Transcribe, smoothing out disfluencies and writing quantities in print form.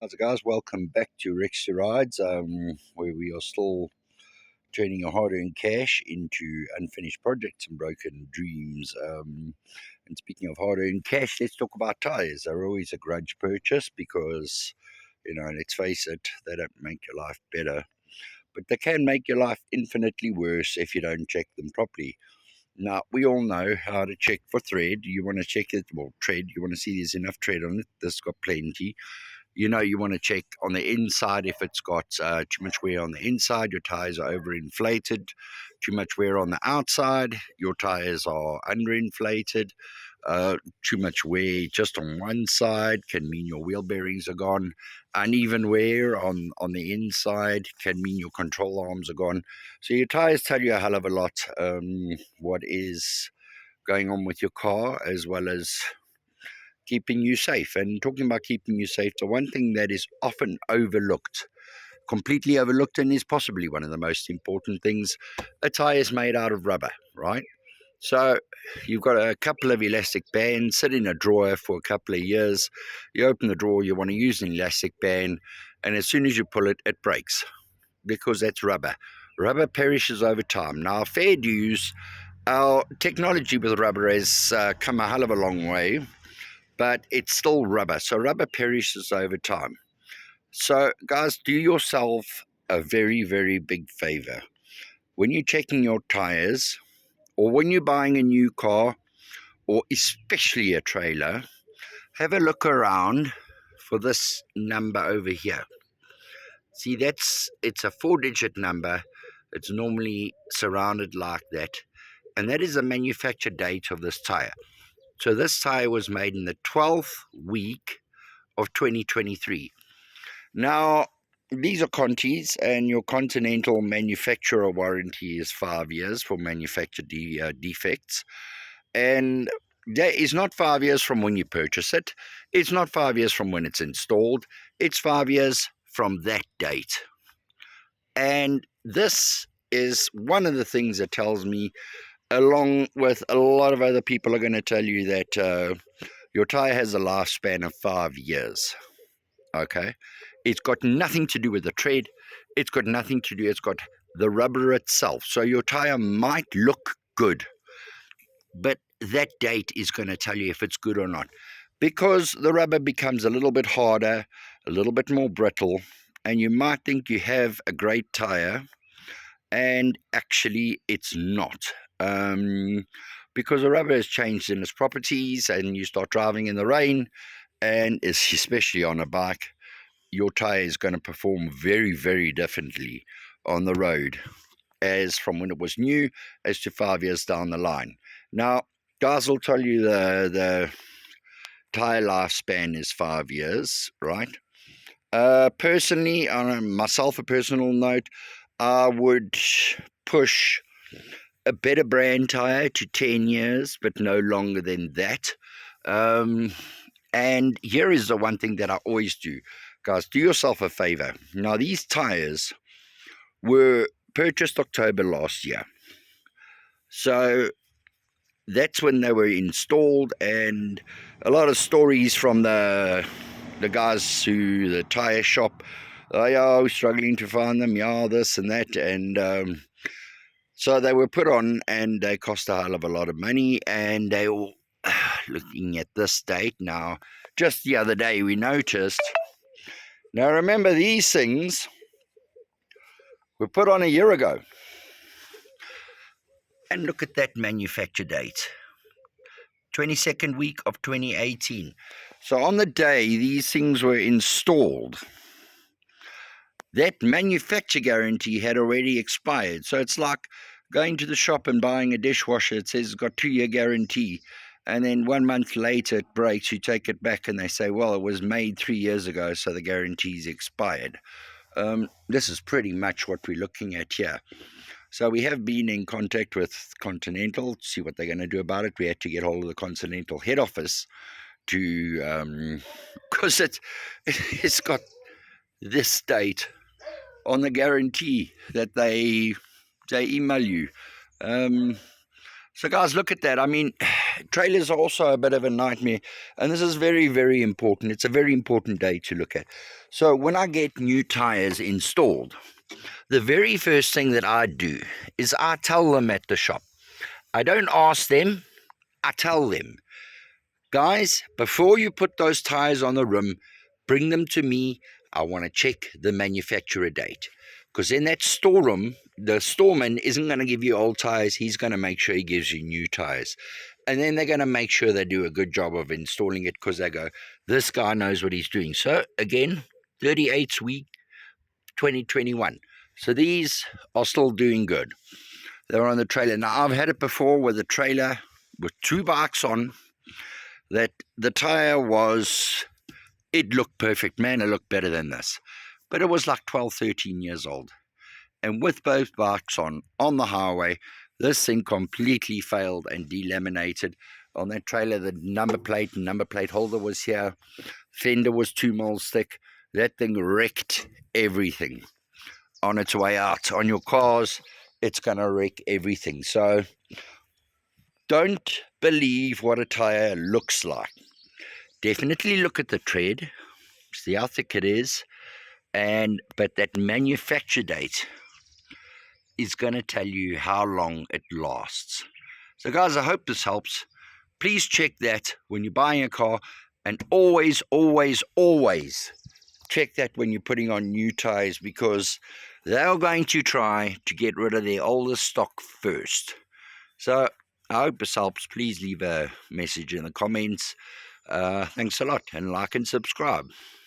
How's it, guys? Welcome back to Rex Rides, where we are still turning our hard-earned cash into unfinished projects and broken dreams. And speaking of hard-earned cash, let's talk about tires. They're always a grudge purchase because, let's face it, they don't make your life better, but they can make your life infinitely worse if you don't check them properly. Now, we all know how to check for thread. You want to check it, well, tread, you want to see there's enough tread on it. This has got plenty. You want to check on the inside if it's got too much wear on the inside, your tires are overinflated. Too much wear on the outside, your tires are underinflated. Too much wear just on one side can mean your wheel bearings are gone. Uneven wear on the inside can mean your control arms are gone. So your tires tell you a hell of a lot what is going on with your car, as well as keeping you safe. And talking about keeping you safe, the one thing that is often overlooked, completely overlooked, and is possibly one of the most important things, a tire is made out of rubber, right? So you've got a couple of elastic bands sit in a drawer for a couple of years. You open the drawer, you want to use an elastic band, and as soon as you pull it, it breaks, because that's rubber. Rubber perishes over time. Now, fair dues, our technology with rubber has come a hell of a long way, but it's still rubber. So rubber perishes over time. So guys, do yourself a very, very big favor. When you're checking your tires, or when you're buying a new car, or especially a trailer, have a look around for this number over here. See, it's a 4-digit number. It's normally surrounded like that. And that is the manufacture date of this tire. So this tire was made in the 12th week of 2023. Now, these are Contis, and your Continental manufacturer warranty is 5 years for manufacturer defects. And that is not 5 years from when you purchase it. It's not 5 years from when it's installed. It's 5 years from that date. And this is one of the things that tells me, along with a lot of other people are going to tell you, that your tire has a lifespan of 5 years. Okay, it's got nothing to do with the tread. It's got nothing to do. It's got the rubber itself. So your tire might look good, but that date is going to tell you if it's good or not, because the rubber becomes a little bit harder, a little bit more brittle, and you might think you have a great tire, and actually it's not. Because the rubber has changed in its properties, and you start driving in the rain, and especially on a bike, your tire is going to perform very, very differently on the road as from when it was new as to 5 years down the line. Now, guys will tell you the tire lifespan is 5 years, right? Personally, on myself, a personal note, I would push a better brand tire to 10 years, but no longer than that. And here is the one thing that I always do. Guys, do yourself a favor. Now, these tires were purchased October last year. So that's when they were installed, and a lot of stories from the guys who, the tire shop, they are struggling to find them, this and that. And so they were put on, and they cost a hell of a lot of money, and they all, looking at this date now, just the other day we noticed. Now remember, these things were put on a year ago, and look at that manufacture date, 22nd week of 2018. So on the day these things were installed, that manufacture guarantee had already expired. So it's like going to the shop and buying a dishwasher. It says it's got 2-year guarantee, and then 1 month later it breaks. You take it back and they say, well, it was made 3 years ago, so the guarantee's expired. This is pretty much what we're looking at here. So we have been in contact with Continental to see what they're going to do about it. We had to get hold of the Continental head office to, because it's got this date on the guarantee that they email you. So guys, look at that. I mean, trailers are also a bit of a nightmare, and this is very, very important. It's a very important day to look at. So when I get new tires installed, the very first thing that I do is I tell them at the shop. I don't ask them, I tell them, guys, before you put those tires on the rim, bring them to me. I want to check the manufacturer date. Because in that storeroom, the storeman isn't going to give you old tires. He's going to make sure he gives you new tires. And then they're going to make sure they do a good job of installing it, because they go, this guy knows what he's doing. So again, 38th week, 2021. So these are still doing good. They're on the trailer. Now, I've had it before with a trailer with two bikes on, that the tire was, it looked perfect, man. It looked better than this. But it was like 12, 13 years old. And with both bikes on the highway, this thing completely failed and delaminated. On that trailer, the number plate and number plate holder was here. Fender was 2 mils thick. That thing wrecked everything on its way out. On your cars, it's going to wreck everything. So don't believe what a tire looks like. Definitely look at the tread, see how thick it is, but that manufacture date is going to tell you how long it lasts. So guys, I hope this helps. Please check that when you're buying a car, and always, always, always check that when you're putting on new tires, because they're going to try to get rid of their older stock first. So I hope this helps. Please leave a message in the comments. Thanks a lot, and like and subscribe.